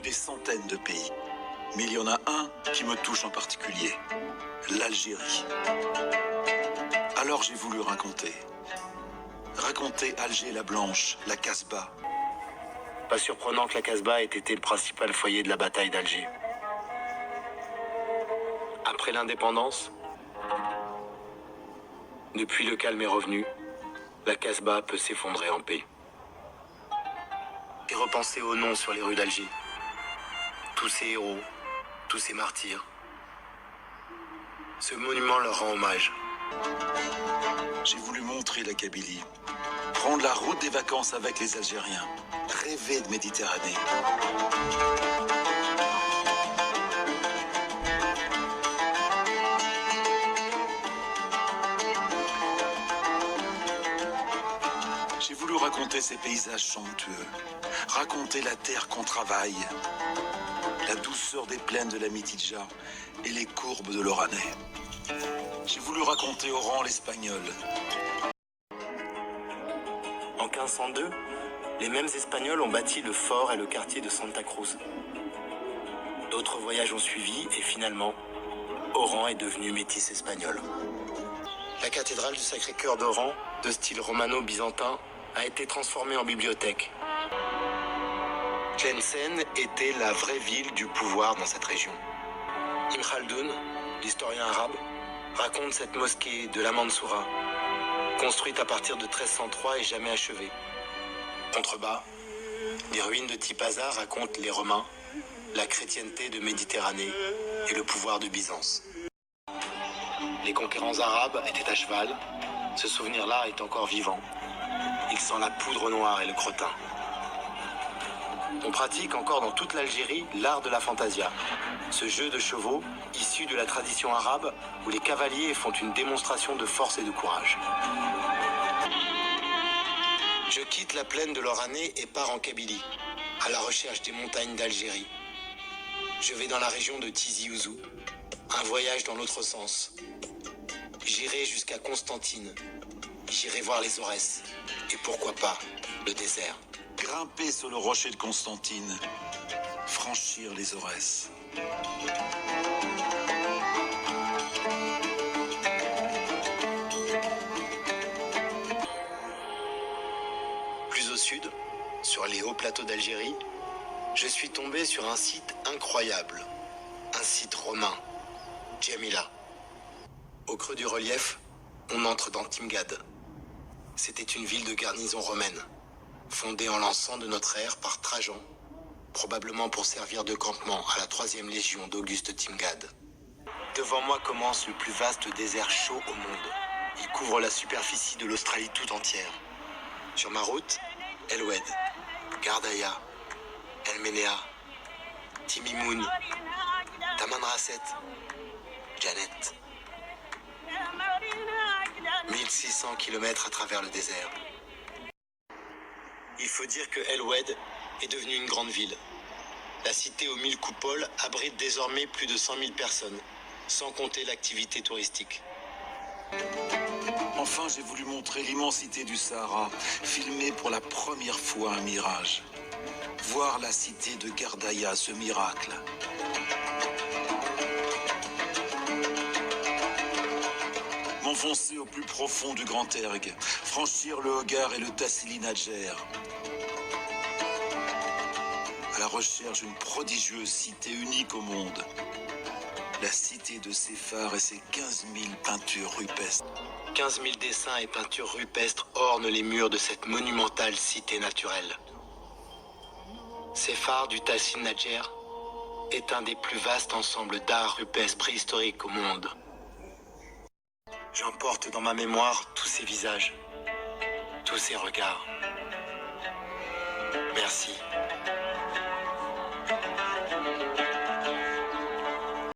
des centaines de pays. Mais il y en a un qui me touche en particulier, l'Algérie. Alors j'ai voulu raconter Alger la Blanche, la Casbah. Pas surprenant que la Casbah ait été le principal foyer de la bataille d'Alger. Après l'indépendance, depuis le calme est revenu, la Casbah peut s'effondrer en paix. Et repenser aux noms sur les rues d'Alger. Tous ces héros, tous ces martyrs. Ce monument leur rend hommage. J'ai voulu montrer la Kabylie, prendre la route des vacances avec les Algériens, rêver de Méditerranée. J'ai voulu raconter ces paysages somptueux, raconter la terre qu'on travaille, la douceur des plaines de la Mitidja et les courbes de l'Oranais. J'ai voulu raconter Oran l'Espagnol. En 1502, les mêmes Espagnols ont bâti le fort et le quartier de Santa Cruz. D'autres voyages ont suivi et finalement, Oran est devenu métis espagnol. La cathédrale du Sacré-Cœur d'Oran, de style romano-byzantin, a été transformée en bibliothèque. Tlemcen était la vraie ville du pouvoir dans cette région. Ibn Khaldoun, l'historien arabe, raconte cette mosquée de la Mansoura, construite à partir de 1303 et jamais achevée. Contrebas, les ruines de Tipaza racontent les Romains, la chrétienté de Méditerranée et le pouvoir de Byzance. Les conquérants arabes étaient à cheval, ce souvenir-là est encore vivant. Il sent la poudre noire et le crottin. On pratique encore dans toute l'Algérie l'art de la fantasia, ce jeu de chevaux issu de la tradition arabe où les cavaliers font une démonstration de force et de courage. Je quitte la plaine de l'Oranais et pars en Kabylie, à la recherche des montagnes d'Algérie. Je vais dans la région de Tizi Ouzou, un voyage dans l'autre sens. J'irai jusqu'à Constantine, j'irai voir les Aurès, et pourquoi pas le désert. Grimper sur le rocher de Constantine, franchir les Aurès. Plus au sud, sur les hauts plateaux d'Algérie, je suis tombé sur un site incroyable, un site romain, Djamila. Au creux du relief, on entre dans Timgad. C'était une ville de garnison romaine, fondée en l'an 100 de notre ère par Trajan, probablement pour servir de campement à la 3e légion d'Auguste Timgad. Devant moi commence le plus vaste désert chaud au monde. Il couvre la superficie de l'Australie tout entière. Sur ma route, El Oued, Gardaïa, El Ménéa, Timimoun, Tamanrasset, Janet. 1600 km à travers le désert. Il faut dire que El Oued est devenue une grande ville. La cité aux 1000 coupoles abrite désormais plus de 100 000 personnes, sans compter l'activité touristique. Enfin, j'ai voulu montrer l'immensité du Sahara, filmé pour la première fois un mirage. Voir la cité de Gardaïa, ce miracle. M'enfoncer au plus profond du Grand Erg, franchir le Hogar et le Tassili Nadjer. À la recherche d'une prodigieuse cité unique au monde. La cité de ses phares et ses 15 000 peintures rupestres. 15 000 dessins et peintures rupestres ornent les murs de cette monumentale cité naturelle. Ces phares du Tassili Nadjer est un des plus vastes ensembles d'art rupestre préhistorique au monde. J'emporte dans ma mémoire tous ces visages, tous ces regards. Merci.